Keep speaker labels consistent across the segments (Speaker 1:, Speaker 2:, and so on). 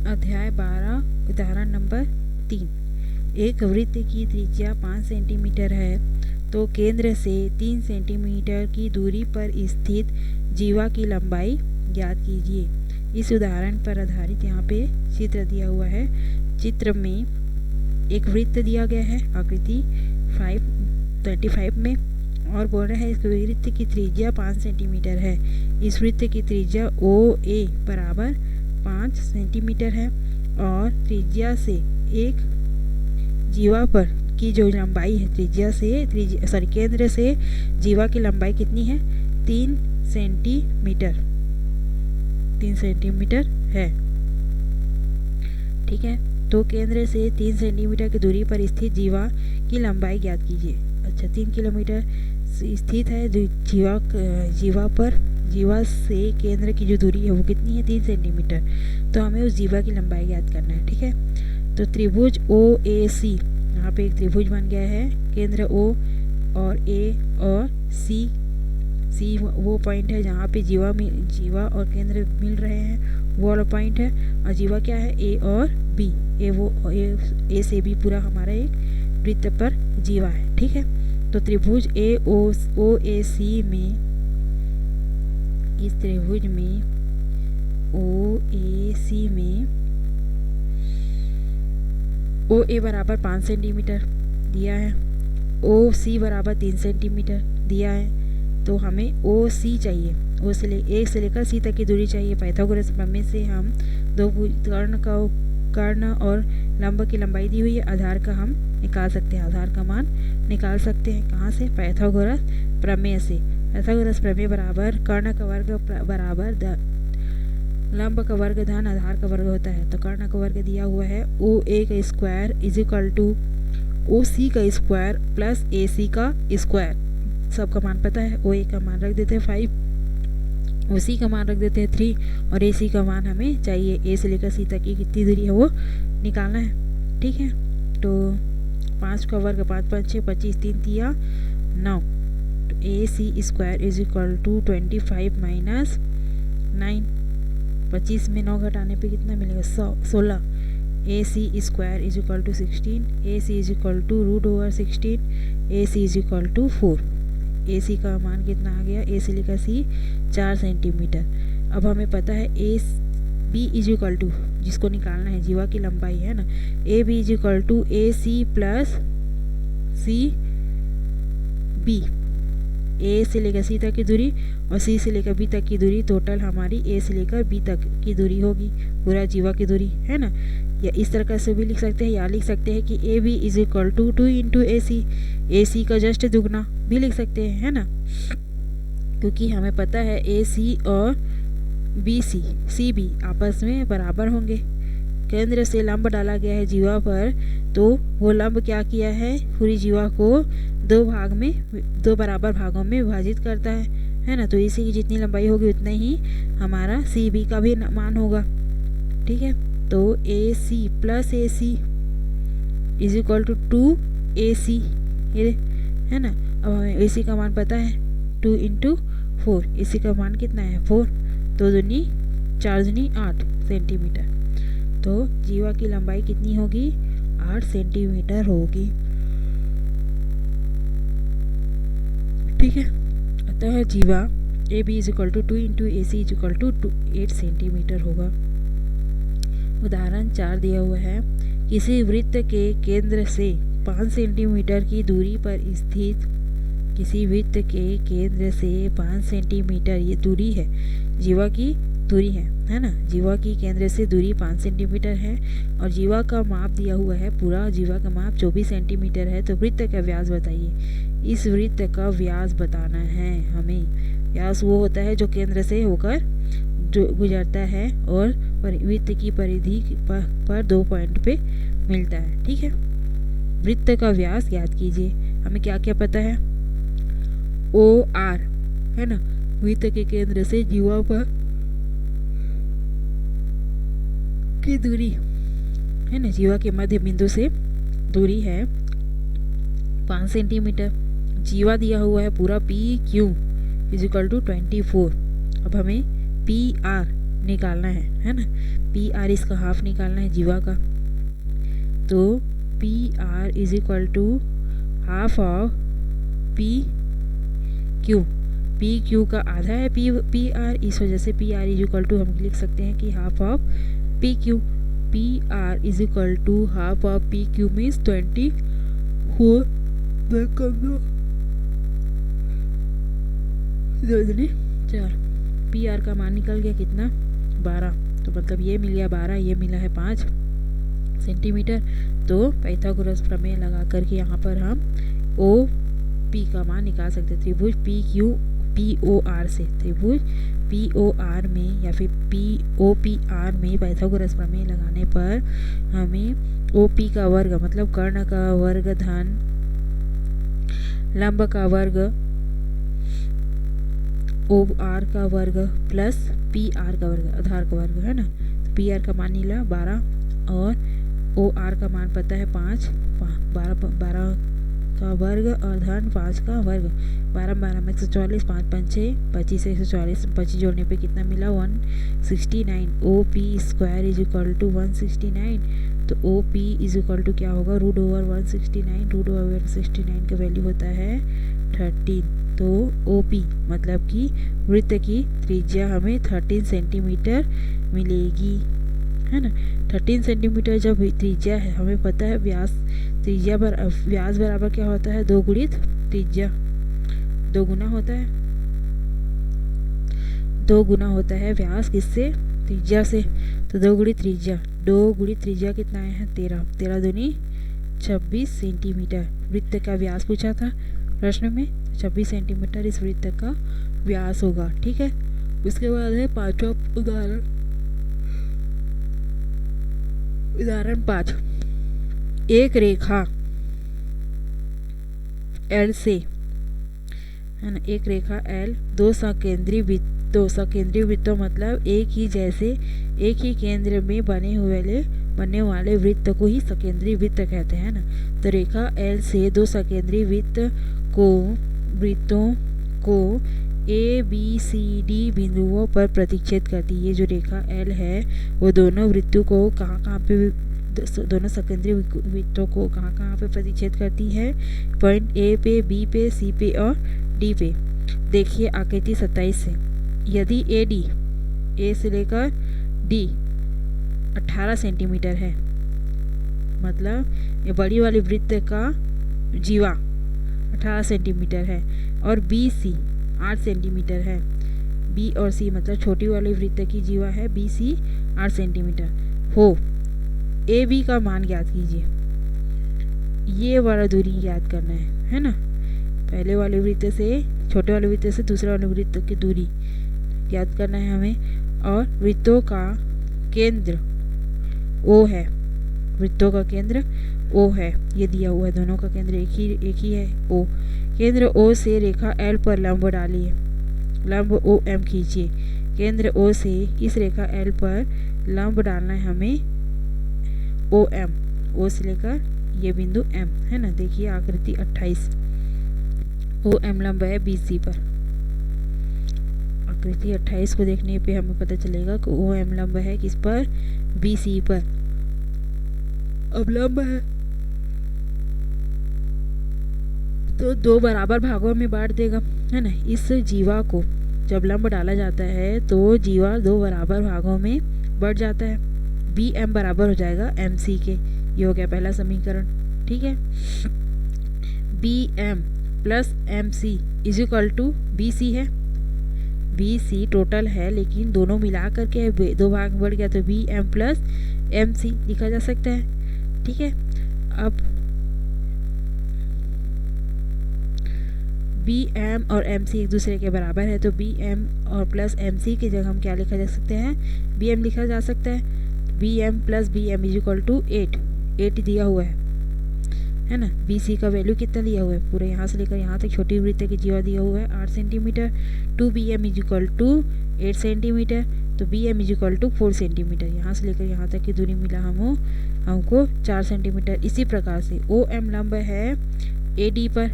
Speaker 1: अध्याय 12 उदाहरण नंबर 3। एक वृत्त की त्रिज्या 5 सेंटीमीटर है तो केंद्र से 3 सेंटीमीटर की दूरी पर स्थित जीवा की लंबाई ज्ञात कीजिए। इस उदाहरण पर आधारित यहाँ पे चित्र दिया हुआ है। चित्र में एक वृत्त दिया गया है आकृति 35 में और बोल रहा है इस वृत्त की त्रिज्या 5 सेंटीमीटर है। इस वृत्त की त्रिज्या OA बराबर 5 सेंटीमीटर है और त्रिज्या से एक जीवा पर की जो लंबाई है केंद्र से जीवा की लंबाई कितनी है 3 सेंटीमीटर है। ठीक है, तो केंद्र से 3 सेंटीमीटर की दूरी पर स्थित जीवा की लंबाई ज्ञात कीजिए। अच्छा, 3 किलोमीटर स्थित है जो जीवा से केंद्र की जो दूरी है वो कितनी है 3 सेंटीमीटर। तो हमें उस जीवा की लंबाई ज्ञात करना है। ठीक है, तो त्रिभुज OAC यहाँ पे एक त्रिभुज बन गया है। केंद्र O और A और C वो पॉइंट है जहाँ पे जीवा और केंद्र मिल रहे हैं, वो वाला पॉइंट है। और जीवा क्या है A और B, A से B पूरा हमारा एक वृत्त पर जीवा है। ठीक है, तो त्रिभुज OAC में इस त्रिभुज में OAC में OA बराबर 5 सेंटीमीटर दिया है, OC बराबर 3 सेंटीमीटर दिया है। तो हमें OC चाहिए, O से लेकर C तक की दूरी चाहिए। पाइथागोरस प्रमेय से हम दो कर्ण और लंब की लंबाई दी हुई है, आधार का हम निकाल सकते हैं, आधार का मान निकाल सकते हैं। कहाँ से? पाइथागोरस प्रमेय से। पाइथागोरस प्रमेय बराबर कर्ण का वर्ग बराबर लंब का वर्ग धन आधार का वर्ग होता है। तो कर्ण का वर्ग दिया हुआ है OA का square is equal to OC का स्क्वायर प्लस AC का स्क्वायर। सबका मान पता है। OA का मान रख देते हैं 5, OC का मान रख देते हैं 3 और AC का मान हमें चाहिए A से लेकर C तक की कितनी दूरी है वो निकालना है। ठीक है, तो 5 का वर्ग 5 5 6 25 3 3 9। तो AC square is equal to 25 minus 9। 25 में 9 घटाने पे कितना मिलेगा 16। AC square is equal to 16। AC is equal to √16। AC is equal to 4। AC का मान कितना आ गया A से लेकर C 4 सेंटीमीटर। अब हमें पता है AB इज इक्वल टू, जिसको निकालना है जीवा की लंबाई है ना, AB is equal to AC plus CB। A से लेकर C तक की दूरी और C से लेकर B तक की दूरी, टोटल हमारी A से लेकर B तक की दूरी होगी, पूरा जीवा की दूरी है ना। या इस तरह से भी लिख सकते हैं, या लिख सकते हैं कि AB is equal to 2 into AC का जस्ट दुगना भी लिख सकते हैं, है ना, क्योंकि हमें पता है AC और CB आपस में बराबर होंगे। केंद्र से लंब डाला गया है जीवा पर, तो वो लंब क्या किया है, पूरी जीवा को दो बराबर भागों में विभाजित करता है ना। तो AC की जितनी लंबाई होगी उतना ही हमारा CB का भी मान होगा। ठीक है, तो AC plus AC is equal to 2AC है ना। अब हमें AC का मान पता है 2 इंटू 4। AC का मान कितना है 4, 2 दूनी 4 दूनी 8 सेंटीमीटर। तो जीवा की लंबाई कितनी होगी 8 सेंटीमीटर होगी। ठीक है, अतः जीवा AB is equal to 2 into AC is equal to 8 centimetre होगा। उदाहरण 4 दिया हुआ है। किसी वृत्त के केंद्र से 5 सेंटीमीटर की दूरी पर स्थित, किसी वृत्त के केंद्र से 5 सेंटीमीटर ये दूरी है, जीवा की दूरी है ना। जीवा की केंद्र से दूरी 5 सेंटीमीटर है और जीवा का माप दिया हुआ है, पूरा जीवा का माप 24 सेंटीमीटर है। तो वृत्त का व्यास बताइए। इस वृत्त का व्यास बताना है हमें। व्यास वो होता है जो केंद्र से होकर जो गुजरता है और वृत्त की परिधि पर 2 पॉइंट पे मिलता है। ठीक है, वृत्त का व्यास ज्ञात कीजिए। हमें क्या क्या पता है, OR है ना, वृत्त के केंद्र से जीवा पर की दूरी है ना, जीवा के मध्य बिंदु से दूरी है 5 सेंटीमीटर। जीवा दिया हुआ है पूरा PQ इज इक्वल टू 24। अब हमें PR निकालना है ना। पी आर इसका हाफ निकालना है जीवा का, तो P R is equal to half of P Q. P Q का आधा है पी आर, इस वजह से P R is equal to हम लिख सकते हैं कि half of P Q. P R is equal to half of P Q means 24 4। P R का मान निकल गया कितना 12, तो मतलब ये मिल गया 12, ये मिला है 5 सेंटीमीटर। तो पाइथागोरस प्रमेय लगा करके यहाँ पर हम ओ पी का मान निकाल सकते हैं। त्रिभुज P Q P O R से, त्रिभुज पी ओ आर में या फिर पी ओ पी आर में पाइथागोरस प्रमेय लगाने पर हमें ओ पी का वर्ग मतलब कर्ण का वर्ग धन लंब का वर्ग ओ आर का वर्ग प्लस पी आर का वर्ग आधार का वर्ग है ना। तो पी आर का मान निकला 12 और ओ आर का मान पता है 5, 12 का वर्ग और धन 5 का वर्ग। 12 में 144, 5 5 6 25 144, 25 जोड़ने पे कितना मिला 169। O P square is equal to 169। तो O P is equal to क्या होगा रूट ओवर 169। रूट ओवर 169 का वैल्यू होता है 13। तो ओ पी मतलब कि वृत्त की त्रिज्या हमें 13 सेंटीमीटर मिलेगी है ना। 13 सेंटीमीटर जब त्रिज्या है, हमें पता है व्यास त्रिज्या व्यास बराबर क्या होता है 2 गुणित त्रिज्या, 2 गुना होता है 2 गुना होता है व्यास किससे त्रिज्या से। तो 2 गुणित त्रिज्या कितना आया है 13, 13 दूनी 26 सेंटीमीटर। वृत्त का व्यास पूछा था प्रश्न में, 26 सेंटीमीटर इस वृत्त का व्यास होगा। ठीक है, उसके बाद है 5वां उदाहरण 5। एक रेखा L से है ना, एक रेखा L दो सकेंद्री वृत्तों मतलब एक ही केंद्र में बनने वाले वृत्त को ही सकेंद्री वृत्त कहते हैं ना। तो रेखा L से दो सकेंद्री वृत्तों को A B C D बिंदुओं पर प्रतिच्छेद करती है। ये जो रेखा L है वो दोनों वृत्तों को कहाँ पे दोनों सकेंद्री वृत्तों को कहाँ पे प्रतिच्छेद करती है, पॉइंट A पे, B पे, C पे और D पे। देखिए आकृति 27 से, यदि AD A से लेकर D 18 सेंटीमीटर है, मतलब ये बड़ी वाली वृत्त का जीवा 18 सेंटीमीटर है और BC 8 सेंटीमीटर है। B और C मतलब छोटी वाली वृत्त की जीवा है BC 8 सेंटीमीटर हो। AB का मान ज्ञात कीजिए। ये वाला दूरी ज्ञात करना है ना। पहले वाले वृत्त से, छोटे वाले वृत्त से दूसरे वाले वृत्त की दूरी ज्ञात करना है हमें। और वृत्तों का केंद्र O है, वृत्तों का केंद्र O है, ये दिया हुआ है। दोनों का केंद्र एक ही है O। केंद्र O से रेखा L पर लंब डालिए, लंब OM खींचिए। केंद्र O से इस रेखा L पर लंब डालना है हमें OM, O से लेकर ये बिंदु M है ना। देखिए आकृति 28, OM लंब है BC पर। आकृति 28 को देखने पे हमें पता चलेगा कि OM लंब है किस पर, BC पर। अब लंब है तो 2 बराबर भागों में बांट देगा है ना। इस जीवा को जब लंब डाला जाता है तो जीवा 2 बराबर भागों में बढ़ जाता है। BM बराबर हो जाएगा MC के, ये हो गया पहला समीकरण। ठीक है, BM plus MC is equal to BC है। BC टोटल है लेकिन दोनों मिला करके 2 भाग में बढ़ गया, तो BM प्लस MC लिखा जा सकता है। ठीक है, अब BM और MC एक दूसरे के बराबर है, तो BM और प्लस MC की जगह हम क्या लिखा जा सकते हैं, BM लिखा जा सकता है। BM plus BM is equal to 8 दिया हुआ है ना। BC का वैल्यू कितना दिया हुआ है, पूरे यहाँ से लेकर यहाँ तक छोटी वृत्त की जीवा दिया हुआ है 8 centimetre. 2BM is equal to 8 centimetre, तो BM is equal to 4 centimetre. यहाँ से लेकर यहाँ तक की दूरी मिला हमको 4 सेंटीमीटर। इसी प्रकार से OM लंब है AD पर,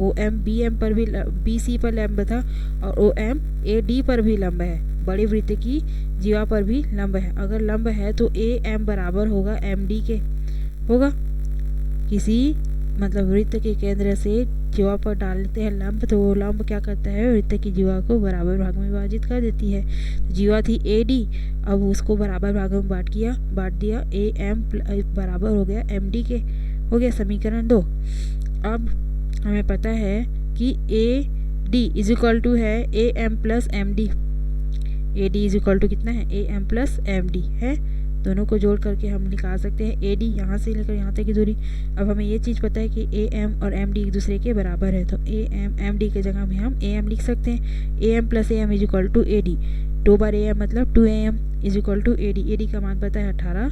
Speaker 1: ओ एम बी एम पर भी बी सी पर लंब था और ओ एम ए डी पर भी लंब है, बड़े वृत्त की जीवा पर भी लंब है। अगर लंब है तो ए एम बराबर होगा एम डी के होगा। किसी मतलब वृत्त के केंद्र से जीवा पर डालते हैं लंब, तो वो लंब क्या करता है, वृत्त की जीवा को बराबर भाग में विभाजित कर देती है। जीवा थी ए डी, अब उसको बराबर भागों में बांट दिया, ए एम बराबर हो गया एम डी के, हो गया समीकरण 2। अब हमें पता है कि A D is equal to है A M plus M D. A D is equal to कितना है, A M plus M D है। दोनों को जोड़ करके हम निकाल सकते हैं ए डी, यहाँ से लेकर यहाँ तक की दूरी। अब हमें ये चीज़ पता है कि ए एम और एम डी एक दूसरे के बराबर है, तो ए एम एम डी के जगह में हम ए एम लिख सकते हैं। A M plus A M is equal to A D, 2 बार ए एम मतलब 2 A M is equal to A D. A D का मान पता है 18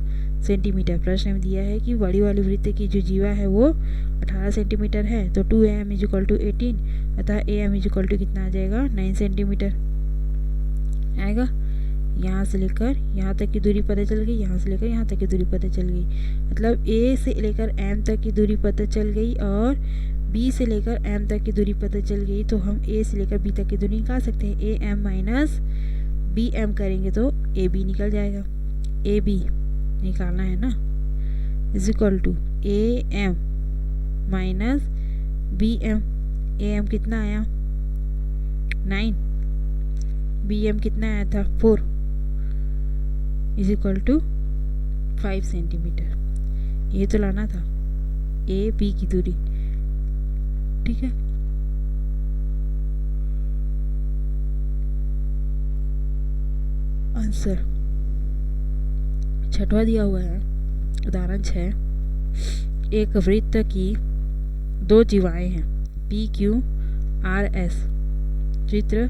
Speaker 1: सेंटीमीटर। प्रश्न में दिया है कि बड़ी वाली वृत्त की जो जीवा है वो 18 सेंटीमीटर है, तो 2 A M is equal to 18, अतः A M is equal to कितना आ जाएगा, 9 सेंटीमीटर आएगा। यहाँ से लेकर यहाँ तक की दूरी पता चल गई, यहाँ से लेकर यहाँ तक की दूरी पता चल गई, मतलब ए से लेकर एम तक की दूरी पता चल गई और बी से लेकर एम तक की दूरी पता चल गई। तो हम ए से लेकर बी तक की दूरी निकाल सकते हैं। A M minus B M करेंगे तो ए बी निकल जाएगा, ए बी निकालना है ना, is equal to A M minus B M. A M कितना आया 9, बी एम कितना आया था 4, इज इक्वल टू 5 सेंटीमीटर। ये तो लाना था ए बी की दूरी, ठीक है। आंसर 6वां दिया हुआ है, उदाहरण 6। एक वृत्त की 2 जीवाएं हैं पी क्यू आर एस। चित्र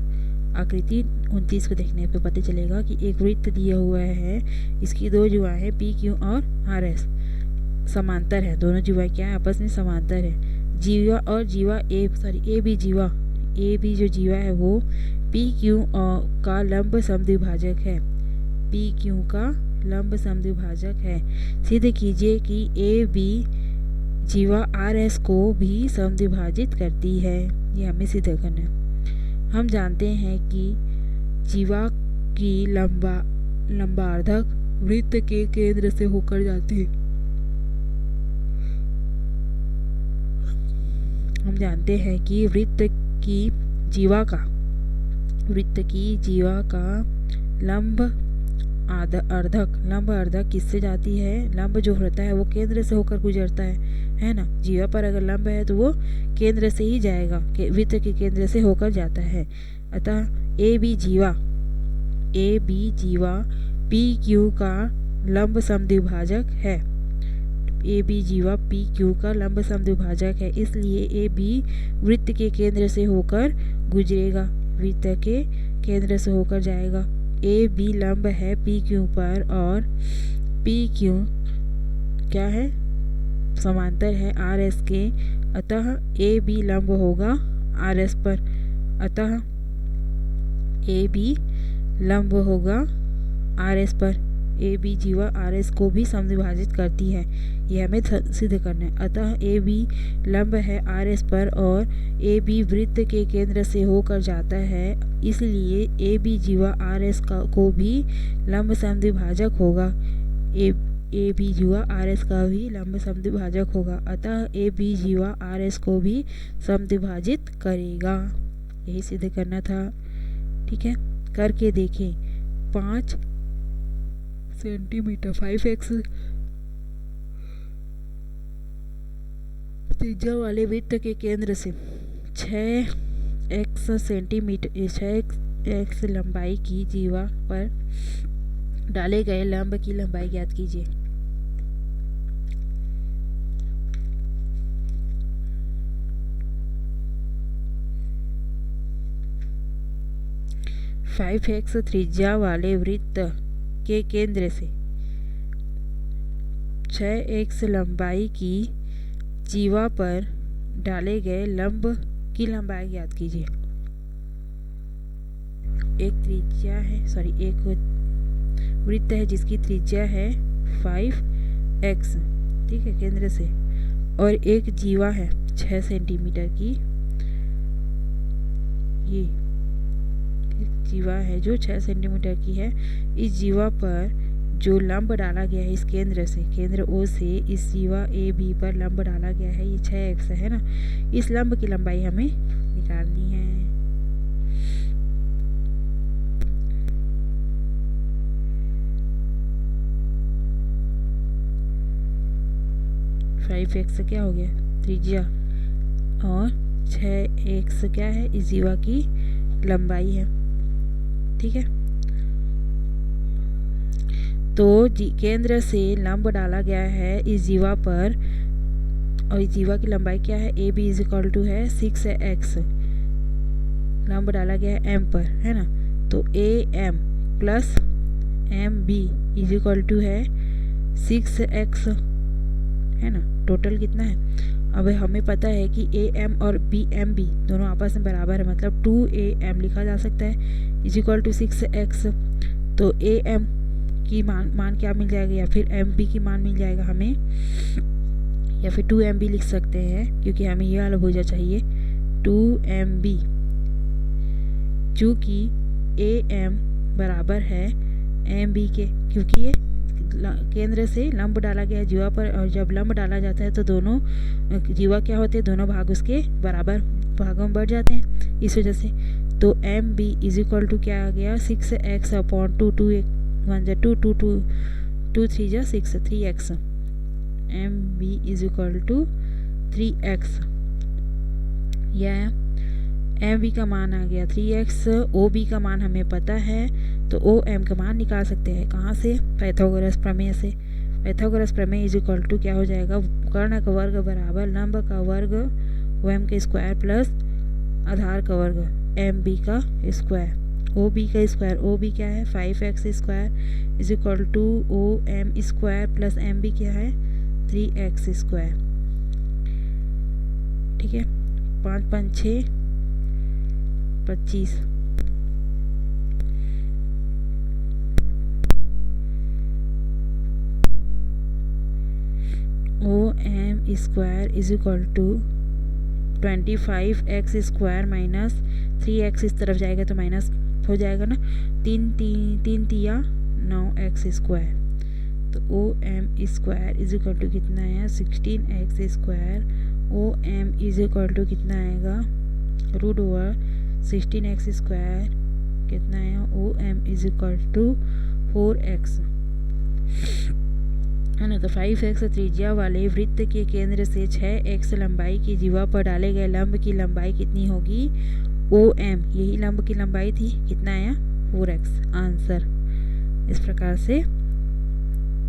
Speaker 1: आकृति 29 को देखने पे पता चलेगा कि एक वृत्त दिया हुआ है, इसकी 2 जीवाएं हैं पी क्यू और आर एस, समांतर है। दोनों जीवाएं क्या है, आपस में समांतर है। जीवा और जीवा ए बी जीवा, ए बी जो जीवा है वो पी क्यू का लंब समद्विभाजक है, पी क्यू का लंब समद्विभाजक है। सिद्ध कीजिए कि ए बी जीवा आर एस को भी समद्विभाजित करती है, ये हमें सिद्ध करना है। हम जानते हैं कि जीवा की लंबार्धक वृत्त के केंद्र से होकर जाती है। हम जानते हैं कि वृत्त की जीवा का लंब अर्धक किससे जाती है, लंब जो होता है वो केंद्र से होकर गुजरता है ना। जीवा पर अगर लंब है तो वो केंद्र से ही जाएगा, वृत्त के केंद्र से होकर जाता है। अतः ए बी जीवा पी क्यू का लंब समद्विभाजक है। ए बी जीवा पी क्यू का लंब समद्विभाजक है, इसलिए ए बी वृत्त के केंद्र से होकर गुजरेगा, वृत्त के केंद्र से होकर जाएगा। ए बी लंब है पी क्यू पर और पी क्यू क्या है, समांतर है आर एस के, अतः ए बी लंब होगा आर एस पर, अतः ए बी लंब होगा आर एस पर। ए बी जीवा आर एस को भी समद्विभाजित करती है, यह हमें सिद्ध करना है। अतः ए बी लंब है आर एस पर और ए बी वृत्त के केंद्र से होकर जाता है, इसलिए ए बी जीवा आर एस को भी लंब समद्विभाजक होगा। ए बी जीवा आर एस का भी लंब समद्विभाजक होगा, अतः ए बी जीवा आर एस को भी समद्विभाजित करेगा। यही सिद्ध करना था, ठीक है। करके देखें। 5 सेंटीमीटर 5x त्रिज्या वाले वृत्त के केंद्र से 6x सेंटीमीटर 6x लंबाई की जीवा पर डाले गए लंब की लंबाई ज्ञात कीजिए। फाइव एक्स त्रिज्या वाले वृत्त के केंद्र से 6x लंबाई की जीवा पर डाले गए लंब की लंबाई ज्ञात कीजिए। एक त्रिज्या है, एक वृत्त है जिसकी त्रिज्या है 5x, ठीक है, केंद्र से, और एक जीवा है 6 सेंटीमीटर की ये जीवा है जो 6 सेंटीमीटर की है, इस जीवा पर जो लंब डाला गया है इस केंद्र से, केंद्र O से इस जीवा AB पर लंब डाला गया है, ये 6x है ना। इस लंब की लंबाई हमें निकालनी है। फाइव एक्स क्या हो गया त्रिज्या, और 6x क्या है इस जीवा की लंबाई है। ठीक है, तो केंद्र से लंब डाला गया है इस जीवा पर, और इस जीवा की लंबाई क्या है AB इज इक्वल टू है 6x, लंब डाला गया है M पर, है ना। तो AM plus MB is equal to है 6x, है ना। टोटल कितना है, अब हमें पता है कि AM और BMB दोनों आपस में बराबर है, मतलब 2AM लिखा जा सकता है इज इक्वल टू 6x। तो AM की मान क्या मिल जाएगा, या फिर MB की मान मिल जाएगा हमें, या फिर 2MB लिख सकते हैं क्योंकि हमें ये वाला भुजा चाहिए 2MB, चूँकि AM बराबर है MB के, क्योंकि ये केंद्र से लंब डाला गया है जीवा पर, और जब लंब डाला जाता है तो दोनों जीवा क्या होते हैं, दोनों भाग उसके बराबर भागों में बढ़ जाते हैं, इस वजह से। तो MB इज इक्वल टू क्या आ गया 6x अपॉन 2, 2 1 जा 2, 2 2 2 3 जा 6, 3x। MB is equal to 3x, यह MB का मान आ गया 3x। OB का मान हमें पता है, तो OM का मान निकाल सकते हैं कहाँ से, पाइथागोरस प्रमेय से। पाइथागोरस प्रमेय इज इक्वल टू क्या हो जाएगा, कर्ण का वर्ग बराबर लंब का वर्ग OM का स्क्वायर प्लस आधार का वर्ग MB का स्क्वायर, OB का स्क्वायर, OB क्या है 5x square is equal to OM square plus MB क्या है 3x स्क्वायर। ठीक है, 5 5 6 25, OM square is equal to 25x square minus 3x, इस तरफ जाएगा तो माइनस हो जाएगा ना, 3 तिया 9x स्क्वायर। तो OM square is equal to कितना है 16x square, OM is equal to कितना आएगा रूट ओवर 16x स्क्वायर कितना है, OM is equal to 4x, है ना। तो 5x त्रिज्या वाले वृत्त के केंद्र से 6x लंबाई की जीवा पर डाले गए लंब की लंबाई कितनी होगी OM, यही लंब की लंबाई थी, कितना आया 4x आंसर। इस प्रकार से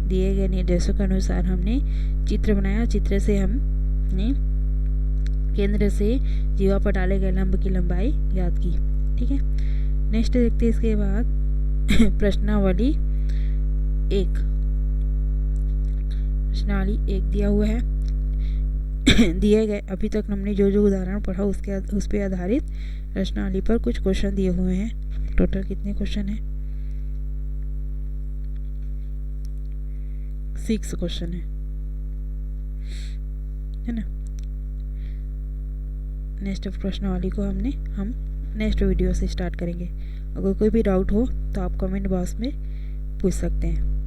Speaker 1: दिए गए निर्देशों के अनुसार हमने चित्र बनाया, चित्र से हमने केंद्र से जीवा पर डाले गए लंब की लंबाई याद की। ठीक है, नेक्स्ट देखते हैं इसके बाद प्रश्नावली 1। प्रश्नावली 1 दिया हुआ है दिए गए अभी तक हमने जो जो उदाहरण पढ़ा उस पे आधारित प्रश्नावली पर कुछ क्वेश्चन दिए हुए हैं। टोटल कितने क्वेश्चन हैं 6 क्वेश्चन है ना। नेक्स्ट प्रश्नावली को हम नेक्स्ट वीडियो से स्टार्ट करेंगे। अगर कोई भी डाउट हो तो आप कमेंट बॉक्स में पूछ सकते हैं।